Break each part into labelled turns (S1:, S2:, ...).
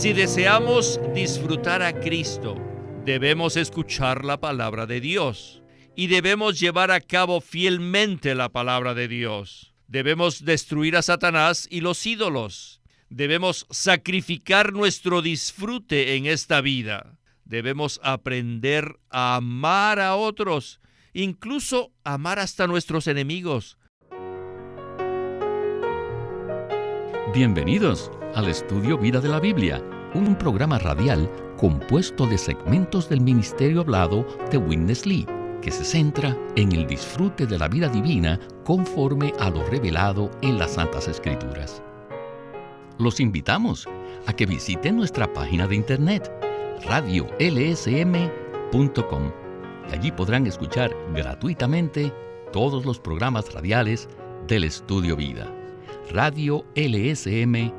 S1: Si deseamos disfrutar a Cristo, debemos escuchar la palabra de Dios y debemos llevar a cabo fielmente la palabra de Dios. Debemos destruir a Satanás y los ídolos. Debemos sacrificar nuestro disfrute en esta vida. Debemos aprender a amar a otros, incluso amar hasta nuestros enemigos.
S2: Bienvenidos al Estudio Vida de la Biblia, un programa radial compuesto de segmentos del ministerio hablado de Witness Lee, que se centra en el disfrute de la vida divina conforme a lo revelado en las Santas Escrituras. Los invitamos a que visiten nuestra página de internet, radiolsm.com, y allí podrán escuchar gratuitamente todos los programas radiales del Estudio Vida. radiolsm.com.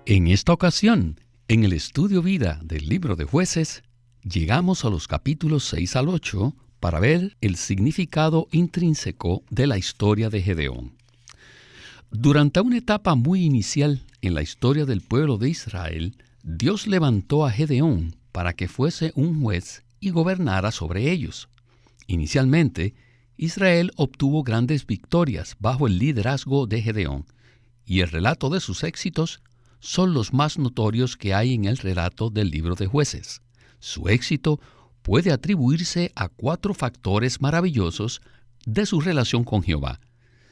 S2: En esta ocasión, en el Estudio Vida del Libro de Jueces, llegamos a los capítulos 6 al 8 para ver el significado intrínseco de la historia de Gedeón. Durante una etapa muy inicial en la historia del pueblo de Israel, Dios levantó a Gedeón para que fuese un juez y gobernara sobre ellos. Inicialmente, Israel obtuvo grandes victorias bajo el liderazgo de Gedeón, y el relato de sus éxitos son los más notorios que hay en el relato del libro de Jueces. Su éxito puede atribuirse a 4 factores maravillosos de su relación con Jehová.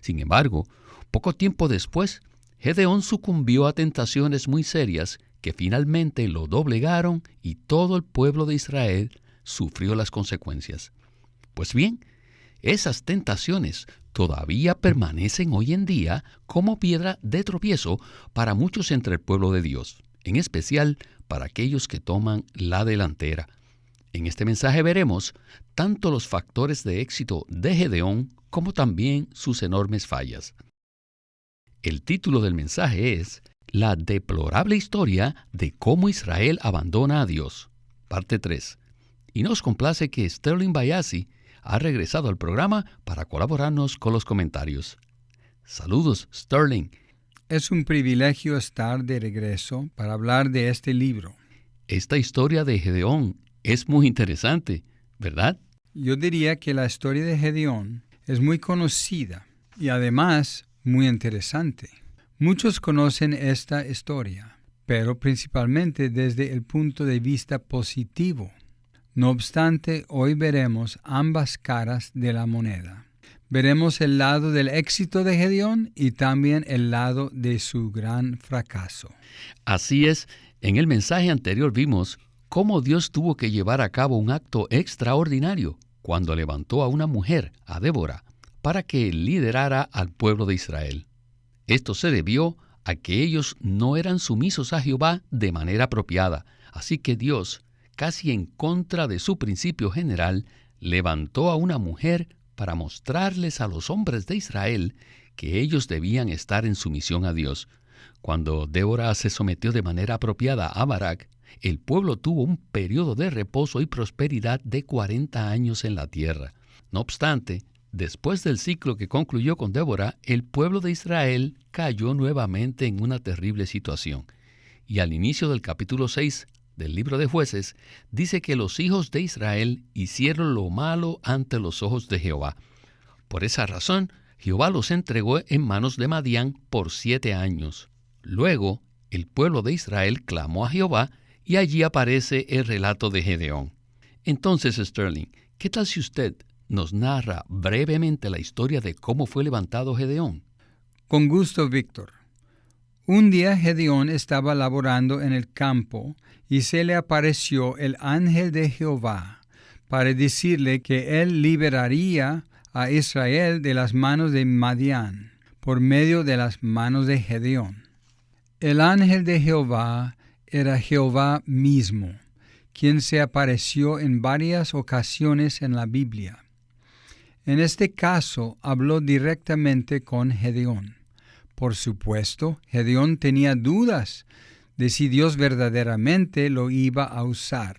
S2: Sin embargo, poco tiempo después, Gedeón sucumbió a tentaciones muy serias que finalmente lo doblegaron y todo el pueblo de Israel sufrió las consecuencias. Pues bien, esas tentaciones todavía permanecen hoy en día como piedra de tropiezo para muchos entre el pueblo de Dios, en especial para aquellos que toman la delantera. En este mensaje veremos tanto los factores de éxito de Gedeón como también sus enormes fallas. El título del mensaje es La deplorable historia de cómo Israel abandona a Dios, parte 3. Y nos complace que Sterling Bayasi ha regresado al programa para colaborarnos con los comentarios. Saludos, Sterling.
S3: Es un privilegio estar de regreso para hablar de este libro.
S2: Esta historia de Gedeón es muy interesante, ¿verdad?
S3: Yo diría que la historia de Gedeón es muy conocida y además muy interesante. Muchos conocen esta historia, pero principalmente desde el punto de vista positivo. No obstante, hoy veremos ambas caras de la moneda. Veremos el lado del éxito de Gedeón y también el lado de su gran fracaso.
S2: Así es, en el mensaje anterior vimos cómo Dios tuvo que llevar a cabo un acto extraordinario cuando levantó a una mujer, a Débora, para que liderara al pueblo de Israel. Esto se debió a que ellos no eran sumisos a Jehová de manera apropiada, así que Dios, casi en contra de su principio general, levantó a una mujer para mostrarles a los hombres de Israel que ellos debían estar en sumisión a Dios. Cuando Débora se sometió de manera apropiada a Barak, el pueblo tuvo un periodo de reposo y prosperidad de 40 años en la tierra. No obstante, después del ciclo que concluyó con Débora, el pueblo de Israel cayó nuevamente en una terrible situación. Y al inicio del capítulo 6 del libro de Jueces, dice que los hijos de Israel hicieron lo malo ante los ojos de Jehová. Por esa razón, Jehová los entregó en manos de Madián por 7 años. Luego, el pueblo de Israel clamó a Jehová y allí aparece el relato de Gedeón. Entonces, Sterling, ¿qué tal si usted nos narra brevemente la historia de cómo fue levantado Gedeón?
S3: Con gusto, Víctor. Un día Gedeón estaba laborando en el campo y se le apareció el ángel de Jehová para decirle que él liberaría a Israel de las manos de Madián por medio de las manos de Gedeón. El ángel de Jehová era Jehová mismo, quien se apareció en varias ocasiones en la Biblia. En este caso habló directamente con Gedeón. Por supuesto, Gedeón tenía dudas de si Dios verdaderamente lo iba a usar.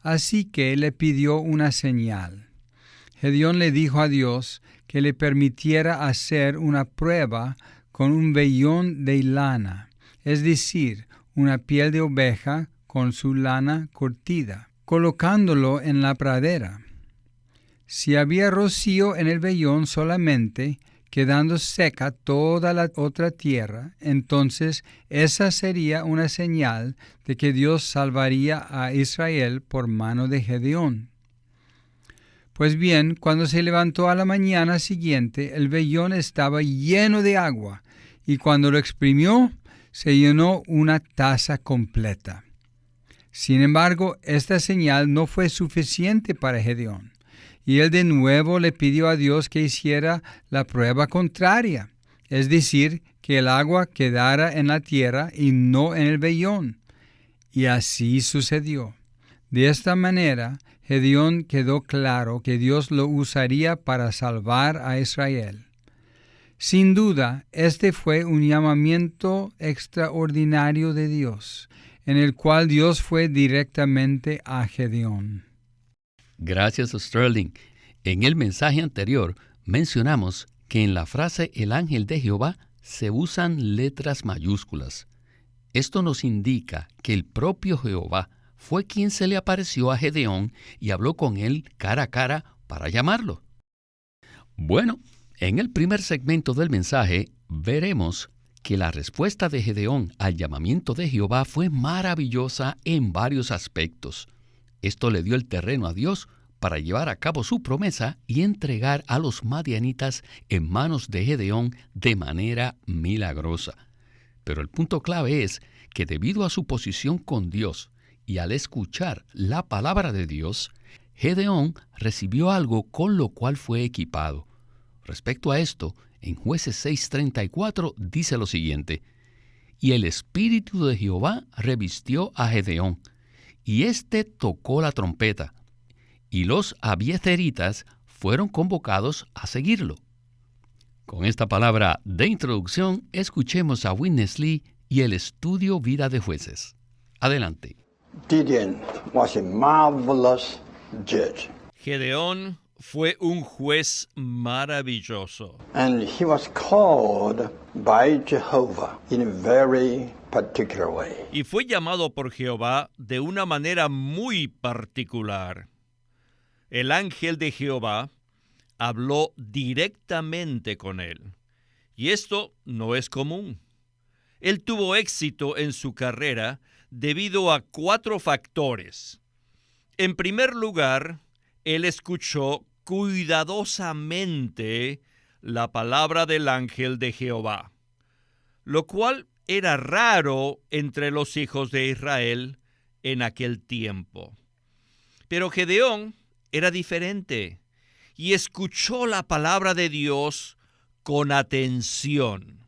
S3: Así que le pidió una señal. Gedeón le dijo a Dios que le permitiera hacer una prueba con un vellón de lana, es decir, una piel de oveja con su lana curtida, colocándolo en la pradera. Si había rocío en el vellón solamente, quedando seca toda la otra tierra, entonces esa sería una señal de que Dios salvaría a Israel por mano de Gedeón. Pues bien, cuando se levantó a la mañana siguiente, el vellón estaba lleno de agua, y cuando lo exprimió, se llenó una taza completa. Sin embargo, esta señal no fue suficiente para Gedeón, y él de nuevo le pidió a Dios que hiciera la prueba contraria, es decir, que el agua quedara en la tierra y no en el vellón. Y así sucedió. De esta manera, Gedeón quedó claro que Dios lo usaría para salvar a Israel. Sin duda, este fue un llamamiento extraordinario de Dios, en el cual Dios fue directamente a Gedeón.
S2: Gracias, Sterling. En el mensaje anterior mencionamos que en la frase el ángel de Jehová se usan letras mayúsculas. Esto nos indica que el propio Jehová fue quien se le apareció a Gedeón y habló con él cara a cara para llamarlo. Bueno, en el primer segmento del mensaje veremos que la respuesta de Gedeón al llamamiento de Jehová fue maravillosa en varios aspectos. Esto le dio el terreno a Dios para llevar a cabo su promesa y entregar a los madianitas en manos de Gedeón de manera milagrosa. Pero el punto clave es que debido a su posición con Dios y al escuchar la palabra de Dios, Gedeón recibió algo con lo cual fue equipado. Respecto a esto, en Jueces 6:34 dice lo siguiente: «Y el Espíritu de Jehová revistió a Gedeón, y éste tocó la trompeta, y los abiezeritas fueron convocados a seguirlo». Con esta palabra de introducción, escuchemos a Witness Lee y el estudio Vida de Jueces. Adelante.
S4: Gideon was a marvelous judge.
S1: Gedeón fue un juez maravilloso.
S4: And he was called by Jehovah in a very particular way.
S1: Y fue llamado por Jehová de una manera muy particular. El ángel de Jehová habló directamente con él. Y esto no es común. Él tuvo éxito en su carrera debido a 4 factores. En primer lugar, él escuchó cuidadosamente la palabra del ángel de Jehová, lo cual era raro entre los hijos de Israel en aquel tiempo. Pero Gedeón era diferente y escuchó la palabra de Dios con atención.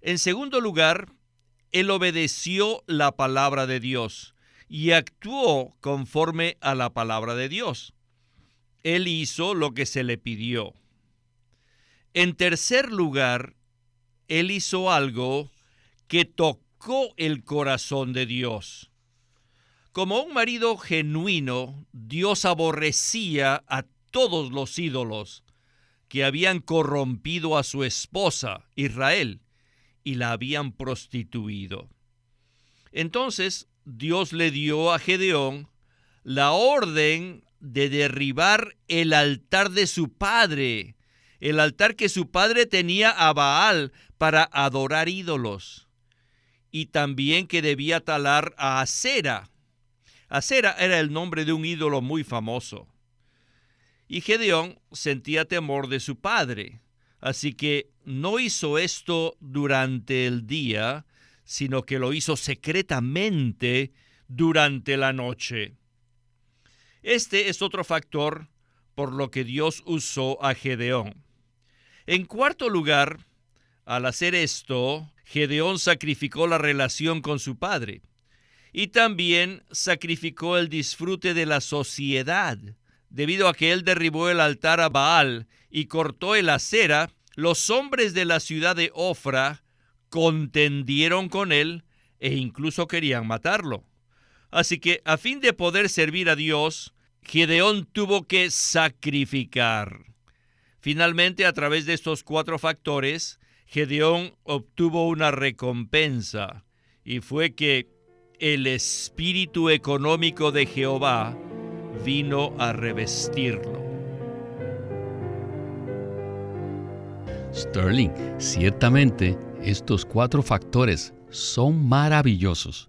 S1: En segundo lugar, él obedeció la palabra de Dios y actuó conforme a la palabra de Dios. Él hizo lo que se le pidió. En tercer lugar, él hizo algo que tocó el corazón de Dios. Como un marido genuino, Dios aborrecía a todos los ídolos que habían corrompido a su esposa, Israel, y la habían prostituido. Entonces, Dios le dio a Gedeón la orden de derribar el altar de su padre, el altar que su padre tenía a Baal para adorar ídolos, y también que debía talar a Asera. Asera era el nombre de un ídolo muy famoso. Y Gedeón sentía temor de su padre, así que no hizo esto durante el día, sino que lo hizo secretamente durante la noche. Este es otro factor por lo que Dios usó a Gedeón. En cuarto lugar, al hacer esto, Gedeón sacrificó la relación con su padre y también sacrificó el disfrute de la sociedad. Debido a que él derribó el altar a Baal y cortó el Asera, los hombres de la ciudad de Ofra contendieron con él e incluso querían matarlo. Así que, a fin de poder servir a Dios, Gedeón tuvo que sacrificar. Finalmente, a través de estos 4 factores, Gedeón obtuvo una recompensa y fue que el espíritu económico de Jehová vino a revestirlo.
S2: Sterling, ciertamente estos 4 factores son maravillosos.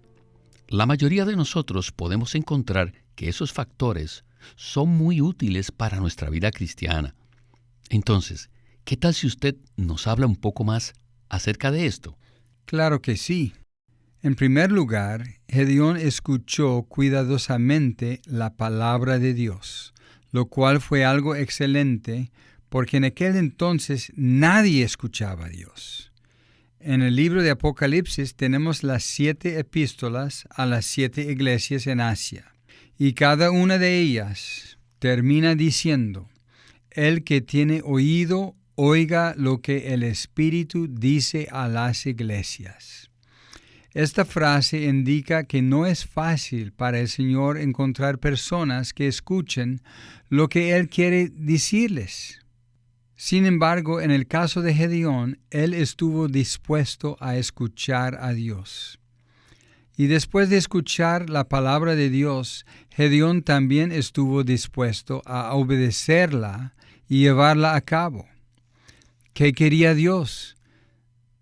S2: La mayoría de nosotros podemos encontrar que esos factores son muy útiles para nuestra vida cristiana. Entonces, ¿qué tal si usted nos habla un poco más acerca de esto?
S3: Claro que sí. En primer lugar, Gedeón escuchó cuidadosamente la palabra de Dios, lo cual fue algo excelente porque en aquel entonces nadie escuchaba a Dios. En el libro de Apocalipsis tenemos las 7 epístolas a las 7 iglesias en Asia, y cada una de ellas termina diciendo: el que tiene oído, oiga lo que el Espíritu dice a las iglesias. Esta frase indica que no es fácil para el Señor encontrar personas que escuchen lo que Él quiere decirles. Sin embargo, en el caso de Gedeón, él estuvo dispuesto a escuchar a Dios. Y después de escuchar la palabra de Dios, Gedeón también estuvo dispuesto a obedecerla y llevarla a cabo. ¿Qué quería Dios?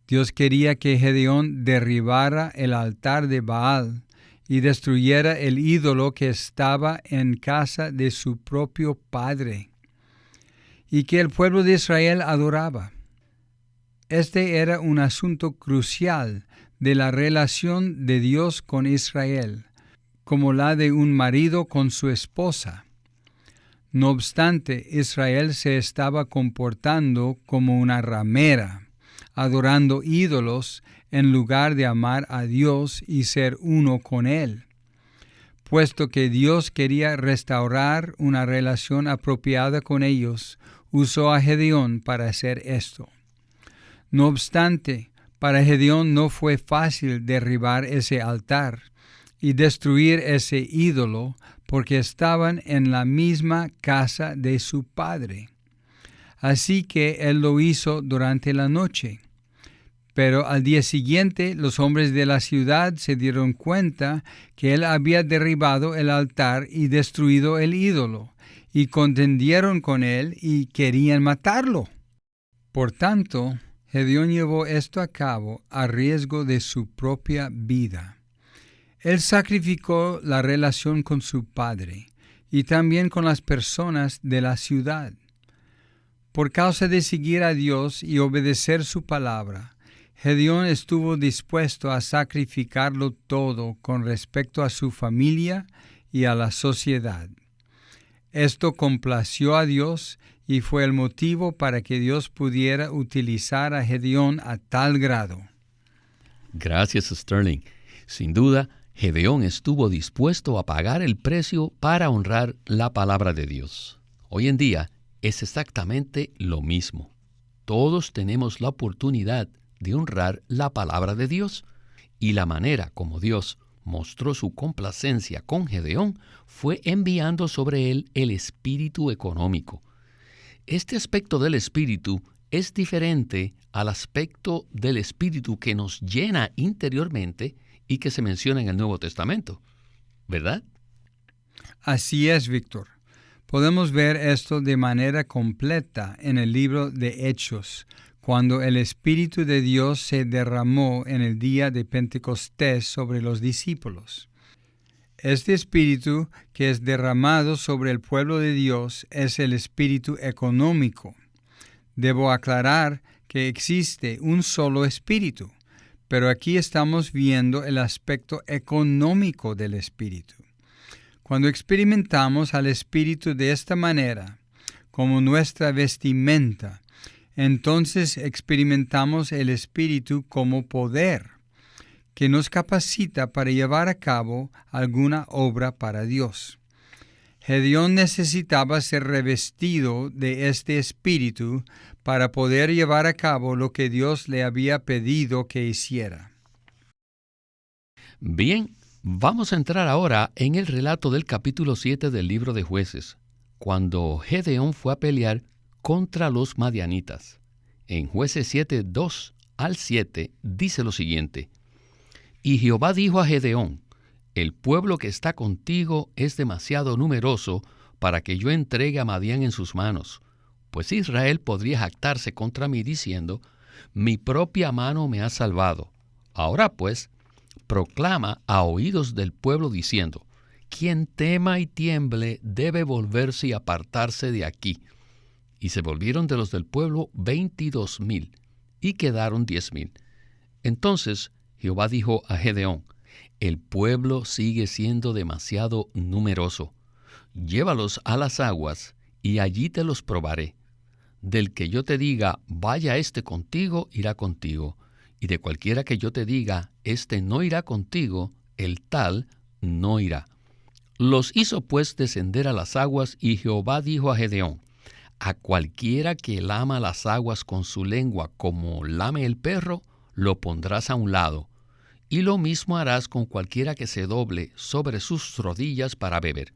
S3: Dios quería que Gedeón derribara el altar de Baal y destruyera el ídolo que estaba en casa de su propio padre y que el pueblo de Israel adoraba. Este era un asunto crucial de la relación de Dios con Israel, como la de un marido con su esposa. No obstante, Israel se estaba comportando como una ramera, adorando ídolos en lugar de amar a Dios y ser uno con Él. Puesto que Dios quería restaurar una relación apropiada con ellos, usó a Gedeón para hacer esto. No obstante, para Gedeón no fue fácil derribar ese altar y destruir ese ídolo porque estaban en la misma casa de su padre. Así que él lo hizo durante la noche. Pero al día siguiente los hombres de la ciudad se dieron cuenta que él había derribado el altar y destruido el ídolo, y contendieron con él y querían matarlo. Por tanto, Gedeón llevó esto a cabo a riesgo de su propia vida. Él sacrificó la relación con su padre y también con las personas de la ciudad. Por causa de seguir a Dios y obedecer su palabra, Gedeón estuvo dispuesto a sacrificarlo todo con respecto a su familia y a la sociedad. Esto complació a Dios y fue el motivo para que Dios pudiera utilizar a Gedeón a tal grado.
S2: Gracias, Sterling. Sin duda, Gedeón estuvo dispuesto a pagar el precio para honrar la palabra de Dios. Hoy en día es exactamente lo mismo. Todos tenemos la oportunidad de honrar la palabra de Dios, y la manera como Dios mostró su complacencia con Gedeón fue enviando sobre él el espíritu económico. Este aspecto del espíritu es diferente al aspecto del espíritu que nos llena interiormente y que se menciona en el Nuevo Testamento, ¿verdad?
S3: Así es, Víctor. Podemos ver esto de manera completa en el libro de Hechos, cuando el Espíritu de Dios se derramó en el día de Pentecostés sobre los discípulos. Este Espíritu que es derramado sobre el pueblo de Dios es el Espíritu económico. Debo aclarar que existe un solo Espíritu, pero aquí estamos viendo el aspecto económico del Espíritu. Cuando experimentamos al Espíritu de esta manera, como nuestra vestimenta, entonces experimentamos el Espíritu como poder, que nos capacita para llevar a cabo alguna obra para Dios. Gedeón necesitaba ser revestido de este Espíritu para poder llevar a cabo lo que Dios le había pedido que hiciera.
S2: Bien, vamos a entrar ahora en el relato del capítulo 7 del libro de Jueces, cuando Gedeón fue a pelear contra los madianitas. En Jueces 7, 2 al 7 dice lo siguiente: Y Jehová dijo a Gedeón: El pueblo que está contigo es demasiado numeroso para que yo entregue a Madián en sus manos. Pues Israel podría jactarse contra mí diciendo: Mi propia mano me ha salvado. Ahora pues, proclama a oídos del pueblo diciendo: Quien tema y tiemble debe volverse y apartarse de aquí. Y se volvieron de los del pueblo 22,000, y quedaron 10,000. Entonces Jehová dijo a Gedeón: El pueblo sigue siendo demasiado numeroso. Llévalos a las aguas, y allí te los probaré. Del que yo te diga, vaya éste contigo, irá contigo. Y de cualquiera que yo te diga, éste no irá contigo, el tal no irá. Los hizo pues descender a las aguas, y Jehová dijo a Gedeón: A cualquiera que lama las aguas con su lengua como lame el perro, lo pondrás a un lado. Y lo mismo harás con cualquiera que se doble sobre sus rodillas para beber.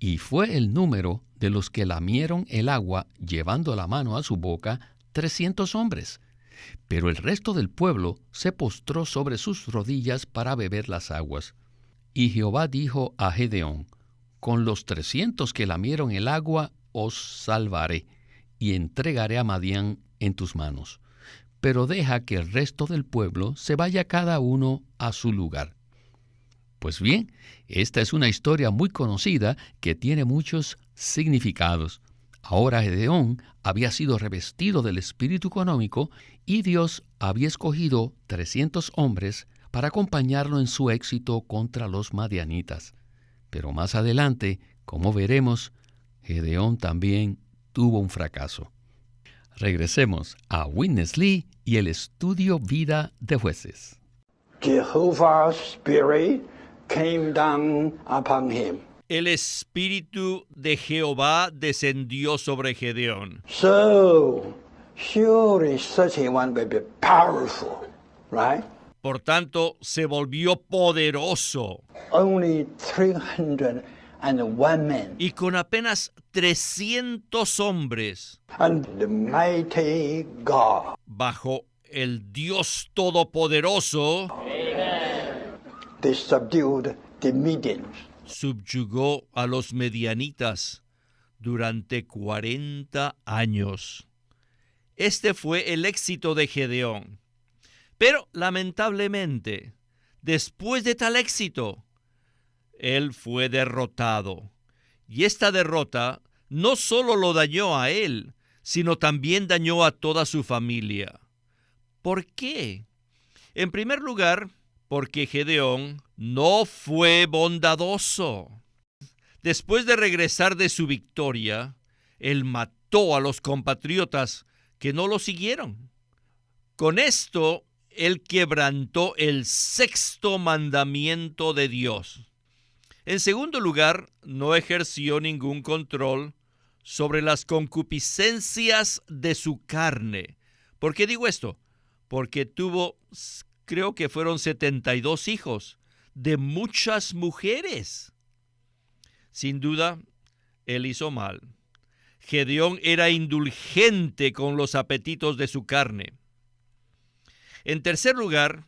S2: Y fue el número de los que lamieron el agua, llevando la mano a su boca, 300 hombres. Pero el resto del pueblo se postró sobre sus rodillas para beber las aguas. Y Jehová dijo a Gedeón: Con los 300 que lamieron el agua os salvaré, y entregaré a Madián en tus manos. Pero deja que el resto del pueblo se vaya cada uno a su lugar. Pues bien, esta es una historia muy conocida que tiene muchos significados. Ahora Gedeón había sido revestido del espíritu económico y Dios había escogido 300 hombres para acompañarlo en su éxito contra los madianitas. Pero más adelante, como veremos, Gedeón también tuvo un fracaso. Regresemos a Witness Lee y el estudio Vida de Jueces.
S4: Jehovah's Spirit came down upon him.
S1: El espíritu de Jehová descendió sobre Gedeón.
S4: So, surely such a one will be powerful, right?
S1: Por tanto, se volvió poderoso.
S4: Only 301 men.
S1: Y con apenas 300 hombres,
S4: And the mighty God,
S1: bajo el Dios Todopoderoso,
S4: they subdued the Midians.
S1: subyugó a los medianitas durante 40 años. Este fue el éxito de Gedeón. Pero, lamentablemente, después de tal éxito, él fue derrotado. Y esta derrota no solo lo dañó a él, sino también dañó a toda su familia. ¿Por qué? En primer lugar, porque Gedeón no fue bondadoso. Después de regresar de su victoria, él mató a los compatriotas que no lo siguieron. Con esto, él quebrantó el 6º mandamiento de Dios. En segundo lugar, no ejerció ningún control sobre las concupiscencias de su carne. ¿Por qué digo esto? Porque tuvo, creo que fueron 72 hijos de muchas mujeres. Sin duda, él hizo mal. Gedeón era indulgente con los apetitos de su carne. En tercer lugar,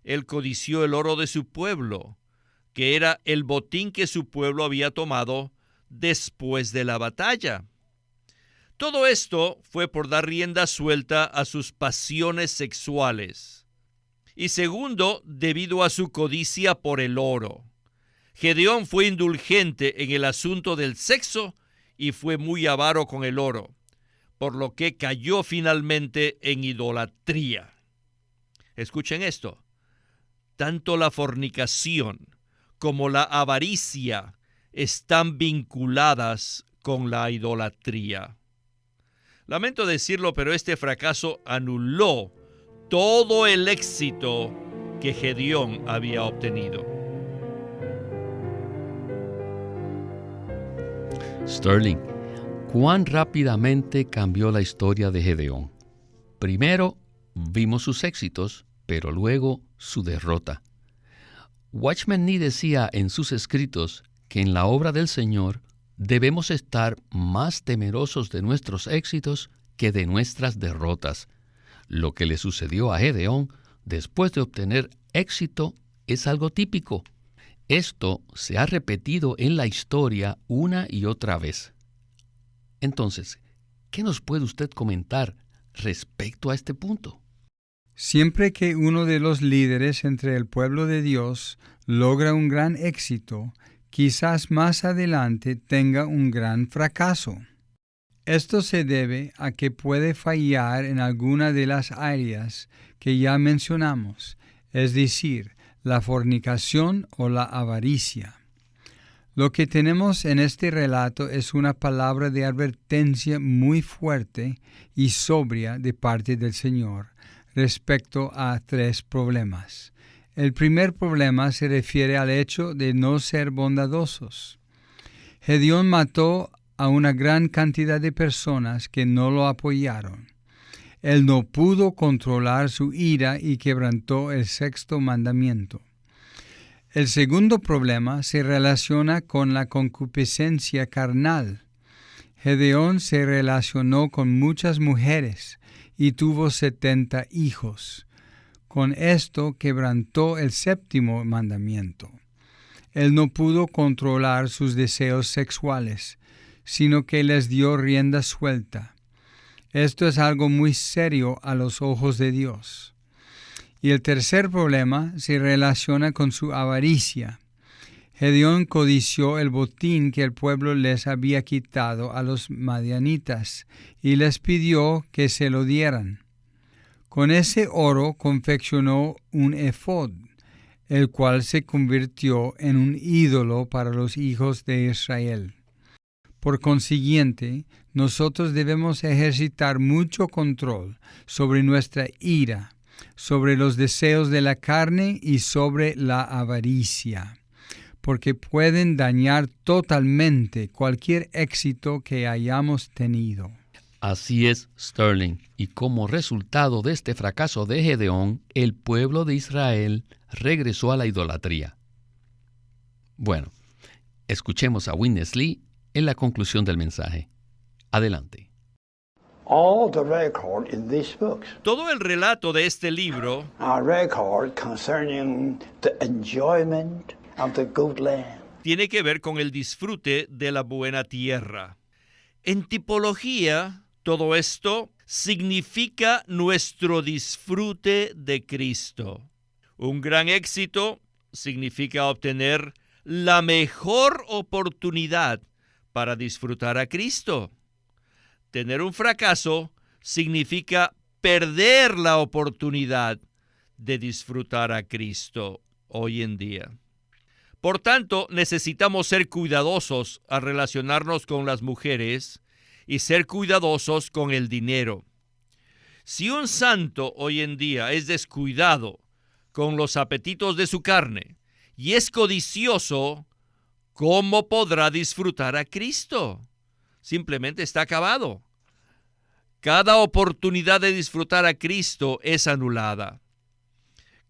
S1: él codició el oro de su pueblo, que era el botín que su pueblo había tomado después de la batalla. Todo esto fue por dar rienda suelta a sus pasiones sexuales. Y segundo, debido a su codicia por el oro. Gedeón fue indulgente en el asunto del sexo y fue muy avaro con el oro, por lo que cayó finalmente en idolatría. Escuchen esto. Tanto la fornicación como la avaricia están vinculadas con la idolatría. Lamento decirlo, pero este fracaso anuló todo el éxito que Gedeón había obtenido.
S2: Sterling, ¿cuán rápidamente cambió la historia de Gedeón? Primero vimos sus éxitos, pero luego su derrota. Watchman Nee decía en sus escritos que en la obra del Señor debemos estar más temerosos de nuestros éxitos que de nuestras derrotas. Lo que le sucedió a Gedeón después de obtener éxito es algo típico. Esto se ha repetido en la historia una y otra vez. Entonces, ¿qué nos puede usted comentar respecto a este punto?
S3: Siempre que uno de los líderes entre el pueblo de Dios logra un gran éxito, quizás más adelante tenga un gran fracaso. Esto se debe a que puede fallar en alguna de las áreas que ya mencionamos, es decir, la fornicación o la avaricia. Lo que tenemos en este relato es una palabra de advertencia muy fuerte y sobria de parte del Señor respecto a 3 problemas. El primer problema se refiere al hecho de no ser bondadosos. Gedeón mató a una gran cantidad de personas que no lo apoyaron. Él no pudo controlar su ira y quebrantó el 6º mandamiento. El segundo problema se relaciona con la concupiscencia carnal. Gedeón se relacionó con muchas mujeres y tuvo 70 hijos. Con esto quebrantó el 7º mandamiento. Él no pudo controlar sus deseos sexuales, sino que les dio rienda suelta. Esto es algo muy serio a los ojos de Dios. Y el tercer problema se relaciona con su avaricia. Gedeón codició el botín que el pueblo les había quitado a los madianitas y les pidió que se lo dieran. Con ese oro confeccionó un efod, el cual se convirtió en un ídolo para los hijos de Israel. Por consiguiente, nosotros debemos ejercitar mucho control sobre nuestra ira, sobre los deseos de la carne y sobre la avaricia, porque pueden dañar totalmente cualquier éxito que hayamos tenido.
S2: Así es, Sterling, y como resultado de este fracaso de Gedeón, el pueblo de Israel regresó a la idolatría. Bueno, escuchemos a Witness Lee en la conclusión del mensaje. Adelante.
S4: All the record in these books
S1: Todo el relato de este libro
S4: are record concerning the enjoyment of the good land.
S1: tiene que ver con el disfrute de la buena tierra. En tipología, todo esto significa nuestro disfrute de Cristo. Un gran éxito significa obtener la mejor oportunidad para disfrutar a Cristo. Tener un fracaso significa perder la oportunidad de disfrutar a Cristo hoy en día. Por tanto, necesitamos ser cuidadosos al relacionarnos con las mujeres y ser cuidadosos con el dinero. Si un santo hoy en día es descuidado con los apetitos de su carne y es codicioso, ¿cómo podrá disfrutar a Cristo? Simplemente está acabado. Cada oportunidad de disfrutar a Cristo es anulada.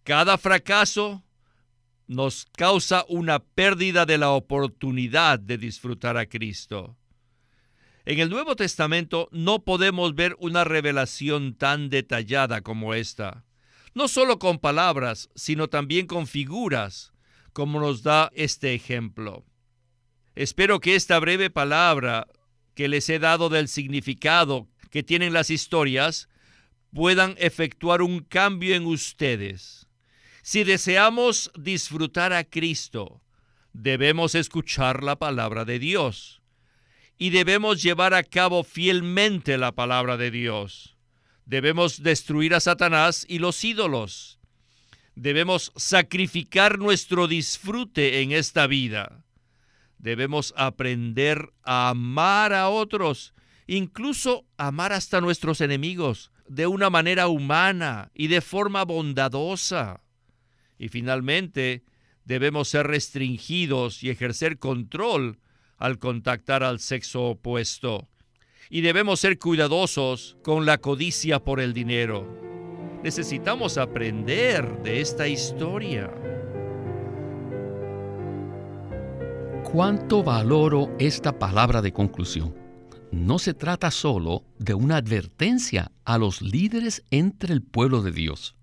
S1: Cada fracaso nos causa una pérdida de la oportunidad de disfrutar a Cristo. En el Nuevo Testamento no podemos ver una revelación tan detallada como esta, no solo con palabras, sino también con figuras, como nos da este ejemplo. Espero que esta breve palabra que les he dado del significado que tienen las historias puedan efectuar un cambio en ustedes. Si deseamos disfrutar a Cristo, debemos escuchar la palabra de Dios y debemos llevar a cabo fielmente la palabra de Dios. Debemos destruir a Satanás y los ídolos. Debemos sacrificar nuestro disfrute en esta vida. Debemos aprender a amar a otros, incluso amar hasta nuestros enemigos, de una manera humana y de forma bondadosa. Y finalmente, debemos ser restringidos y ejercer control al contactar al sexo opuesto. Y debemos ser cuidadosos con la codicia por el dinero. Necesitamos aprender de esta historia.
S2: ¿Cuánto valoro esta palabra de conclusión? no se trata solo de una advertencia a los líderes entre el pueblo de Dios.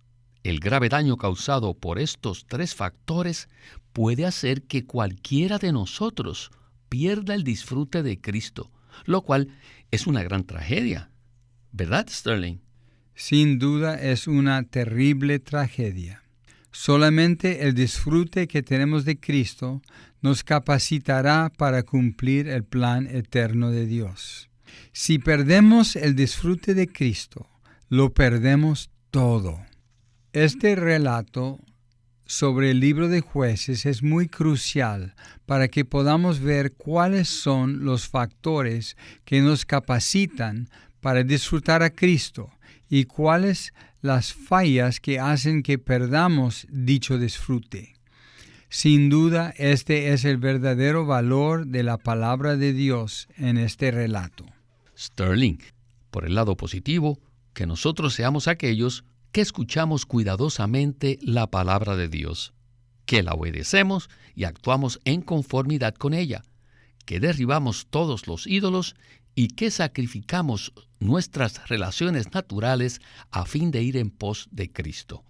S2: El grave daño causado por estos 3 factores puede hacer que cualquiera de nosotros pierda el disfrute de Cristo, lo cual es una gran tragedia. ¿Verdad, Sterling?
S3: Sin duda es una terrible tragedia. Solamente el disfrute que tenemos de Cristo nos capacitará para cumplir el plan eterno de Dios. Si perdemos el disfrute de Cristo, lo perdemos todo. Este relato sobre el libro de Jueces es muy crucial para que podamos ver cuáles son los factores que nos capacitan para disfrutar a Cristo y cuáles las fallas que hacen que perdamos dicho disfrute. Sin duda, este es el verdadero valor de la palabra de Dios en este relato.
S2: Sterling, por el lado positivo, que nosotros seamos aquellos que escuchamos cuidadosamente la palabra de Dios, que la obedecemos y actuamos en conformidad con ella, que derribamos todos los ídolos y que sacrificamos nuestras relaciones naturales a fin de ir en pos de Cristo.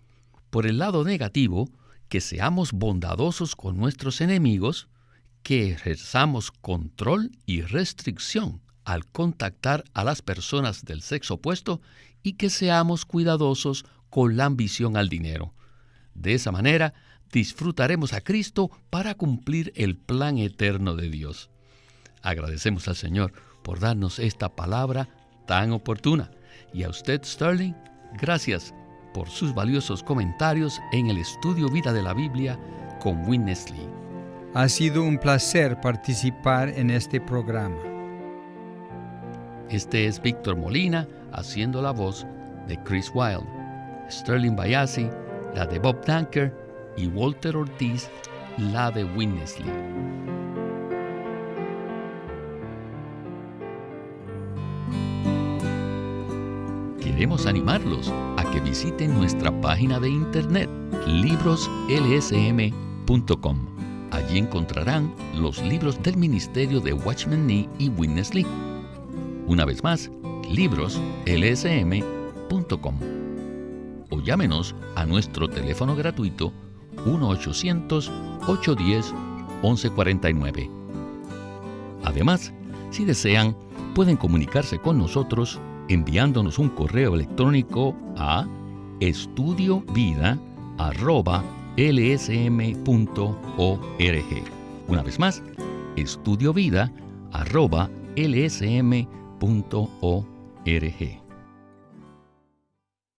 S2: Por el lado negativo, que seamos bondadosos con nuestros enemigos, que ejerzamos control y restricción al contactar a las personas del sexo opuesto y que seamos cuidadosos con la ambición al dinero. De esa manera, disfrutaremos a Cristo para cumplir el plan eterno de Dios. Agradecemos al Señor por darnos esta palabra tan oportuna. Y a usted, Sterling, gracias por sus valiosos comentarios en el estudio Vida de la Biblia con Witness Lee.
S3: Ha sido un placer participar en este programa.
S2: Este es Víctor Molina haciendo la voz de Chris Wilde, Sterling Bayasi, la de Bob Danker, y Walter Ortiz, la de Witness Lee. Queremos animarlos a que visiten nuestra página de internet libroslsm.com. Allí encontrarán los libros del ministerio de Watchman Nee y Witness Lee. Una vez más, libroslsm.com. O llámenos a nuestro teléfono gratuito 1-800-810-1149. Además, si desean, pueden comunicarse con nosotros enviándonos un correo electrónico a estudiovida@lsm.org. Una vez más, estudiovida@lsm.org.